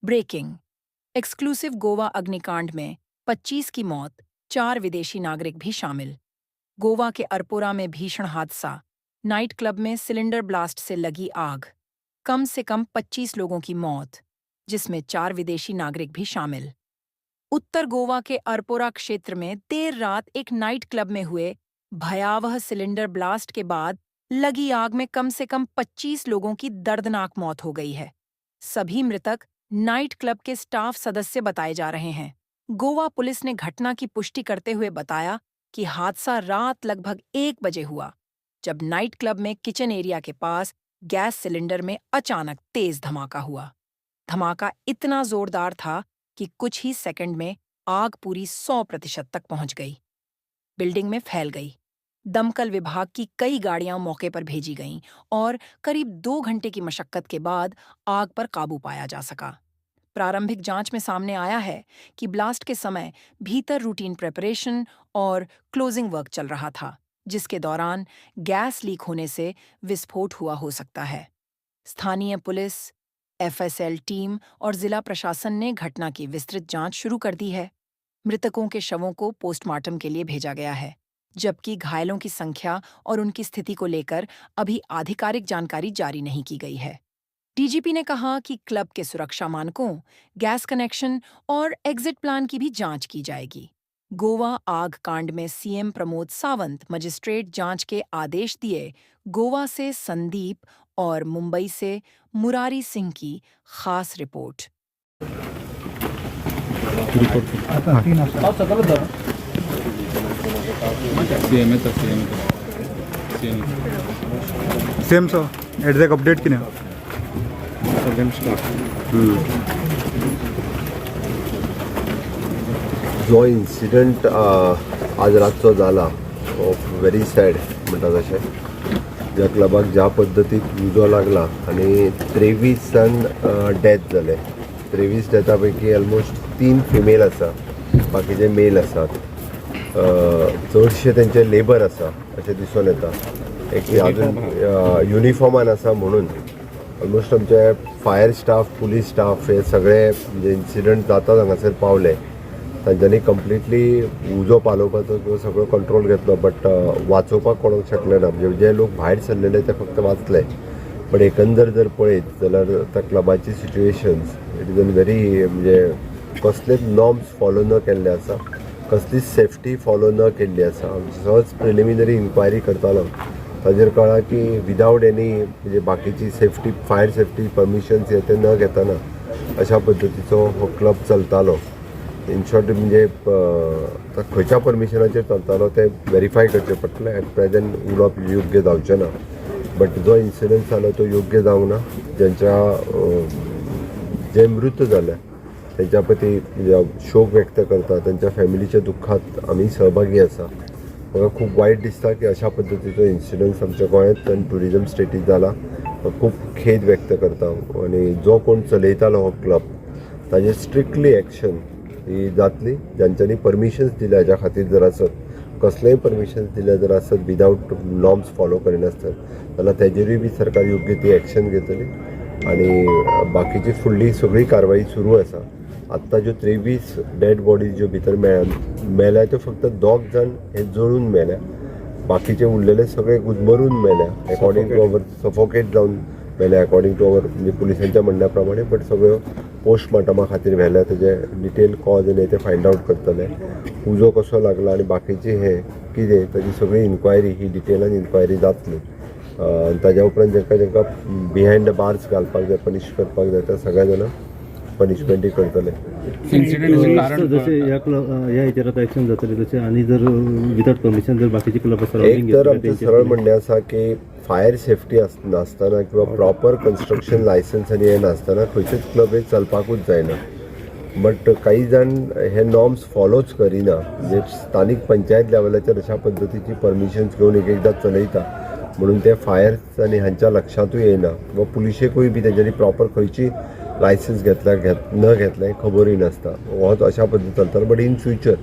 Breaking. Exclusive Goa अग्निकांड में 25 की मौत, 4 विदेशी नागरिक भी शामिल। गोवा के अरपोरा में भीषण हादसा, नाइट क्लब में सिलेंडर ब्लास्ट से लगी आग। कम से कम 25 लोगों की मौत, जिसमें 4 विदेशी नागरिक भी शामिल। उत्तर गोवा के अरपोरा क्षेत्र में देर रात एक नाइट क्लब में हुए भयावह सिलेंडर ब्लास्ट के बाद लगी आग में कम से कम 25 लोगों की दर्दनाक मौत हो गई है। सभी मृतक नाइट क्लब के स्टाफ सदस्य बताए जा रहे हैं। गोवा पुलिस ने घटना की पुष्टि करते हुए बताया कि हादसा रात लगभग 1 बजे हुआ, जब नाइट क्लब में किचन एरिया के पास गैस सिलेंडर में अचानक तेज धमाका हुआ। धमाका इतना जोरदार था कि कुछ ही सेकंड में आग पूरी 100% तक पहुंच गई, बिल्डिंग में फैल गई। दमकल विभाग की कई गाड़ियां मौके पर भेजी गईं और करीब 2 घंटे की मशक्कत के बाद आग पर काबू पाया जा सका। प्रारंभिक जांच में सामने आया है कि ब्लास्ट के समय भीतर रूटीन प्रिपरेशन और क्लोजिंग वर्क चल रहा था, जिसके दौरान गैस लीक होने से विस्फोट हुआ हो सकता है। स्थानीय पुलिस, एफएसएल टीम और जिला प्रशासन ने घटना की विस्तृत जांच शुरू कर दी है। मृतकों के शवों को पोस्टमार्टम के लिए भेजा गया है, जबकि घायलों की संख्या और उनकी स्थिति को लेकर अभी आधिकारिक जानकारी जारी नहीं की गई है। डीजीपी ने कहा कि क्लब के सुरक्षा मानकों, गैस कनेक्शन और एग्जिट प्लान की भी जांच की जाएगी। गोवा आग कांड में सीएम प्रमोद सावंत मजिस्ट्रेट जांच के आदेश दिए। गोवा से संदीप और मुंबई से मुरारी सिंह की खास report. Same sir exact update की नाही जो इन्सिडंट आज रातचो जाला व्हेरी सॅड म्हणटा तशें ज्या क्लबाक ज्या पद्दतीक उजो लागला आनी 23 डेथ जाले. 23 डेथा पैकी ऑलमोस्ट 3 फिमेल आसा, बाकीचे मेल आसात. चडशे तेंचे लेबर आसा अशें दिसून येता. एक अजून युनिफॉर्मान आसा म्हणून ऑलमोस्ट आमचे फायर स्टाफ, पुलीस स्टाफ हे सगळे म्हणजे इन्सिडंट जाता हांगासर पावले. तांच्यांनी कंप्लिटली उजो पालोवपाचो किंवा सगळो कंट्रोल घेतलो, बट वाचोवपाक कोणाक शकले ना. म्हणजे जे लोक भायर सरलेले ते फक्त वाचले. पण एकंदर जर पळयत जाल्यार त्या क्लबाची सिच्युएशन्स इट इज व्हेरी म्हणजे कसलेच नॉर्म्स फॉलो न केल्ले आसा, कसलीच सेफ्टी फॉलो न केल्ली आसा. सहज प्रिलिमिनरी इन्क्वायरी करतालो ताजेर कळ्ळां की विदावट एनी म्हणजे बाकीची सेफ्टी, फायर सेफ्टी परमिशन्स हे ते न घेतना अशा पद्दतीचो हो क्लब चलतालो. इन शॉर्ट म्हणजे खंयच्या परमिशनाचेर चलतालो ते व्हेरीफाय करचें पडटलें. एट प्रेझेंट उलोवप योग्य जावचें ना, बट जो इन्सिडंट जालो तो योग्य जावंक ना. जे मृत जाले तेंच्या प्रती म्हणजे शोक व्यक्त करता, तेंच्या फॅमिलीच्या दुख्खात आमी सहभागी आसा. म्हाका खूब वायट दिसता की अशा पद्दतीचो इन्सिडंट आमच्या गोंयांत आनी ट्युरिजम स्टेटीत जाला. खूब खेद व्यक्त करता. आनी जो कोण चलयतालो हो क्लब ताजेर स्ट्रिक्टली एक्शन ही जातली. ज्यांच्यांनी परमिशन्स दिल्या हाज्या खातीर जर आसत, कसलेय परमिशन्स दिल्या जर आसत विदावट नॉर्म्स फॉलो करिनासतना, जाल्यार तेजेरूय बी सरकार योग्य ती एक्शन घेतली. आनी बाकीची फुडली सगळी कारवाई सुरू आसा. आत्ता ज्यो 23 डेड बॉडीज ज्यो भितर मेल्या त्यो फक्त 2 जाण हे जळून मेल्या. बाकीचे उरलेले सगळे गुदमरून मेल्या. अकॉर्डिंग टू अवर सफोकेट जावन मेल्या अकॉर्डिंग टू अवर म्हणजे पुलिसांच्या म्हणण्या प्रमाणे. बट सगळ्यो पोस्टमार्टमा खातीर व्हेल्या. तेजे डिटेल कॉज आनी ते फायंड आउट करतले. उजो कसो लागला आनी बाकीचे हे कितें ताजी सगळी इन्क्वायरी ही डिटेलान इन्क्वायरी जातली. ताज्या उपरांत जेंकां बिहायंड द बार्स घालपाक जाय, पनीश करपाक जाय, त्या सगळ्या जाणां पनिशमेंटूय करतले. जसे या विचारात ॲक्शन जातली तसे आणि जर विदाउट परमिशन जर बाकीचे क्लब एक तर आमचं सरळ म्हणणें आसा की फायर सेफ्टी नासतना किंवा प्रॉपर कन्स्ट्रक्शन लायसन्स आनी हे नासतना खंयचेच क्लब हे चलपाकूच जायना. बट काही जाण हे नॉर्म्स फॉलोच करिना. म्हणजे स्थानीक पंचायत लेवलाचेर अशा पद्दतीची परमिशन्स घेवन एकदां चलयता म्हणून ते फायर्स आनी हांच्या लक्षांतूय येना. वा पुलिशेकूय बी तेंच्यांनी प्रॉपर खंयची लायसन्स न घेतलें खबरूय नासता. होच अशा पद्दतीन चलतालो. बट इन फ्युचर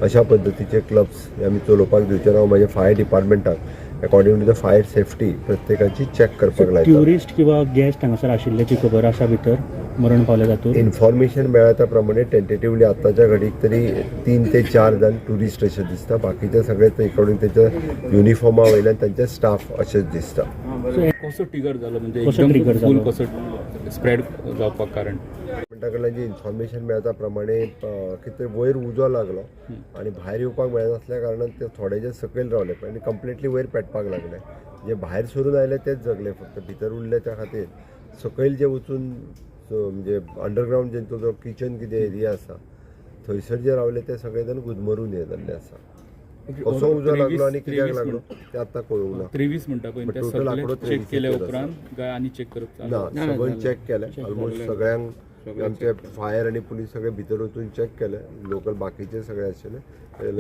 अशा पद्दतीचे क्लब्स आमी चलोवपाक दिवचे ना. हांव म्हाज्या फायर डिपार्टमेंटाक according to the fire safety प्रत्येकाची चॅक करपाक लायता. ट्युरिस्ट किंवा गेस्ट हांगासर आशिल्ल्याची खबर आसा भितर मरण पावल्या जातूर. इन्फॉर्मेशन मेळ्ळा त्या प्रमाणे टेंटेटिवली आताच्या घडीक तरी 3 ते 4 जाण ट्युरिस्ट अशें दिसता. बाकीचे सगळे अकॉर्डिंग त्याच्या युनिफॉर्मा वयल्यान तांचे स्टाफ अशेंच दिसता. कसो ट्रिगर जालो म्हणजे कसो एकदम trigger फूल जालो? कसो स्प्रेड जावपाक कारण म्हणटा कडल्यान जी इन्फॉर्मेशन मेळटा प्रमाणे कितें वयर उजो लागलो आनी भायर येवपाक मेळनासल्या कारणान ते थोडे जे सकयल रावले पळय आनी कंप्लिटली वयर पेटपाक लागले. जे भायर सरून आयले तेच जगले, फक्त भितर उरले त्या खातीर सकयल जे वचून म्हणजे अंडरग्रावंड जेंचो जो किचन कितें एरिया आसा थंयसर जे रावले ते सगळे जाण गुदमरून हे जाल्ले आसा. कसो उजो लागलो आनी कित्याक लागलो ते आतां कळूंक ना. 23 म्हणटा पळय ते total आंकडो सगळे चेक 23 केले येता. उपरांत काय आनी चेक करप ना चालू सगळ्यांक चॅक केलें ऑलमोस्ट सगळ्यांक. आमचे फायर आनी पुलीस सगळे भितर वचून चॅक केले. लोकल बाकीचे सगळे आशिल्ले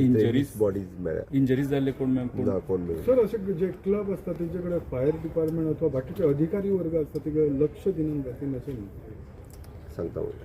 Injuries? बॉडीज मेळ्ळ्या इंजरीज जाल्ले कोण ना कोण मेळ्ळे. सर असे जे क्लब असतात त्यांच्याकडे फायर डिपार्टमेंट अथवा बाकीचे अधिकारी वर्ग असतात तिकडे लक्ष दिलं जाते नसेल सांगता म्हणून.